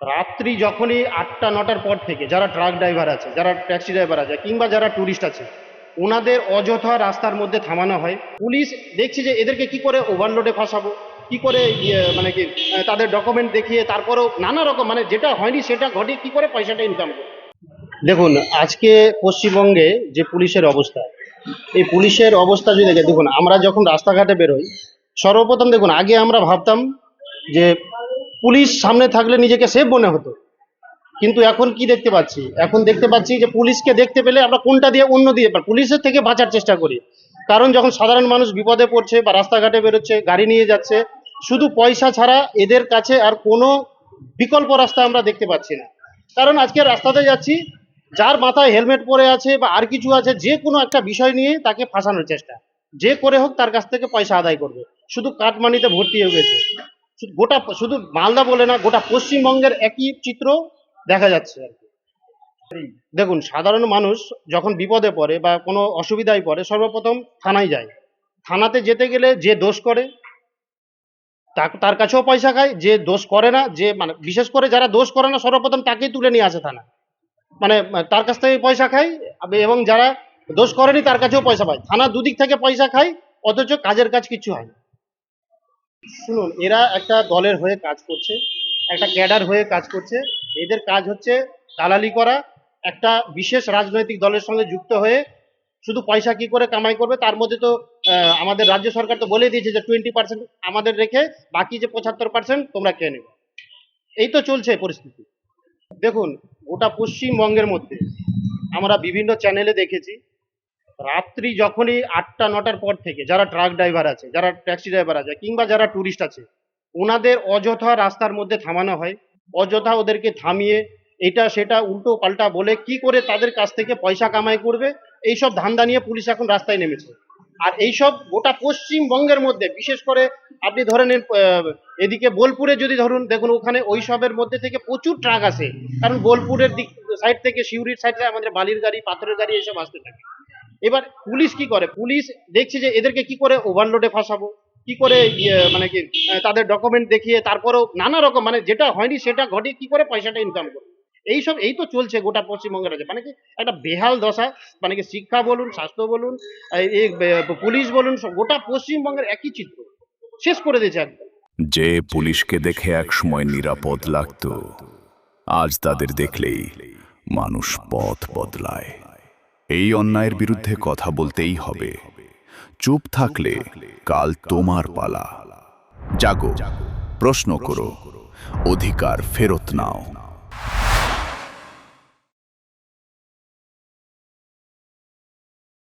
রাত্রি যখনই ৮টা ৯টার পর থেকে যারা ট্রাক ড্রাইভার আছে, যারা ট্যাক্সি ড্রাইভার আছে, কিংবা যারা ট্যুরিস্ট আছে, ওনাদের অযথা রাস্তার মধ্যে থামানো হয়। পুলিশ দেখছি যে এদেরকে কি করে ওভারলোডে ফাঁসাবো, কি করে মানে কি তাদের ডকুমেন্ট দেখিয়ে তারপরেও নানা রকম, মানে যেটা হয়নি সেটা ঘটিয়ে কি করে পয়সাটা ইনকাম করে। দেখুন, আজকে পশ্চিমবঙ্গে যে পুলিশের অবস্থা, এই পুলিশের অবস্থা যদি দেখে, দেখুন আমরা যখন রাস্তাঘাটে বেরোই, সর্বপ্রথম দেখুন, আগে আমরা ভাবতাম যে পুলিশ সামনে থাকলে নিজেকে সেফ মনে হতো, কিন্তু এখন কি দেখতে পাচ্ছি, এখন দেখতে পাচ্ছি যে পুলিশকে দেখতে পেলে আমরা কোনটা দিয়ে অন্য দিয়ে পুলিশের থেকে বাঁচার চেষ্টা করি। কারণ যখন সাধারণ মানুষ বিপদে পড়ছে বা রাস্তাঘাটে বেরোচ্ছে, গাড়ি নিয়ে যাচ্ছে, শুধু পয়সা ছাড়া এদের কাছে আর কোনো বিকল্প রাস্তা আমরা দেখতে পাচ্ছি না। কারণ আজকে রাস্তাতে যাচ্ছি, যার মাথায় হেলমেট পরে আছে বা আর কিছু আছে, যে কোনো একটা বিষয় নিয়ে তাকে ফাঁসানোর চেষ্টা, যে করে হোক তার কাছ থেকে পয়সা আদায় করবে। শুধু কাটমানিতে ভর্তি হয়ে গেছে, গোটা শুধু মালদা বলে না, গোটা পশ্চিমবঙ্গের একই চিত্র দেখা যাচ্ছে আর কি। দেখুন, সাধারণ মানুষ যখন বিপদে পড়ে বা কোনো অসুবিধায় পড়ে, সর্বপ্রথম থানায় যায়। থানাতে যেতে গেলে যে দোষ করে তার কাছেও পয়সা খায়, যে দোষ করে না, যে মানে বিশেষ করে যারা দোষ করে না, সর্বপ্রথম তাকেই তুলে নিয়ে আসে থানা, মানে তার কাছ থেকে পয়সা খায়। এবং যারা দোষ করেনি তার কাছেও পয়সা পায়। থানা দুদিক থেকে পয়সা খায়, অথচ কাজের কাজ কিছু হয় না। শুনুন, এরা একটা দলের হয়ে কাজ করছে, একটা ক্যাডার হয়ে কাজ করছে। এদের কাজ হচ্ছে দালালি করা, একটা বিশেষ রাজনৈতিক দলের সঙ্গে যুক্ত হয়ে শুধু পয়সা কি করে কামাই করবে। তার মধ্যে তো আমাদের রাজ্য সরকার তো বলে দিয়েছে যে 20% আমাদের রেখে বাকি যে 75% তোমরা খেয়ে নেবে। এই তো চলছে পরিস্থিতি। দেখুন, গোটা পশ্চিমবঙ্গের মধ্যে আমরা বিভিন্ন চ্যানেলে দেখেছি, রাত্রি যখনই ৮টা ৯টার পর থেকে যারা ট্রাক ড্রাইভার আছে, যারা ট্যাক্সি ড্রাইভার আছে, কিংবা যারা ট্যুরিস্ট আছে, ওনাদের অযথা রাস্তার মধ্যে থামানো হয়। অযথা ওদেরকে থামিয়ে এটা সেটা উল্টো পাল্টা বলে কি করে তাদের কাছ থেকে পয়সা কামাই করবে, এইসব ধান্দা নিয়ে পুলিশ এখন রাস্তায় নেমেছে। আর এইসব গোটা পশ্চিমবঙ্গের মধ্যে, বিশেষ করে আপনি ধরে নিন এদিকে বোলপুরে যদি ধরুন, দেখুন ওখানে ওই সবের মধ্যে থেকে প্রচুর ট্রাক আসে। কারণ বোলপুরের দিক সাইড থেকে, সিউড়ির সাইডে আমাদের বালির গাড়ি, পাথরের গাড়ি এসব আসতে থাকে। এবার পুলিশ কি করে, পুলিশ দেখছে যে এদেরকে কি করে ওভারলোডে ফাঁসাবো, কি করে মানে কি তাদের ডকুমেন্ট দেখিয়ে তারপরেও নানা রকম, মানে যেটা হয়নি সেটা ঘটিয়ে কি করে পয়সাটা ইনকাম করবে। এইসব এই তো চলছে গোটা পশ্চিমবঙ্গের রাজ্যে, মানে কি একটা বেহাল দশা। মানে কি শিক্ষা বলুন, স্বাস্থ্য বলুন, এই পুলিশ বলুন, গোটা পশ্চিমবঙ্গের একই চিত্র, শেষ করে দিয়েছে একদম। যে পুলিশকে দেখে একসময় নিরাপদ লাগতো, আজ তাদের দেখলেই মানুষ পথ বদলায়। এই অন্যায়ের বিরুদ্ধে কথা বলতেই হবে। চুপ থাকলে কাল তোমার পালা। জাগো, প্রশ্ন করো, অধিকার ফেরত নাও।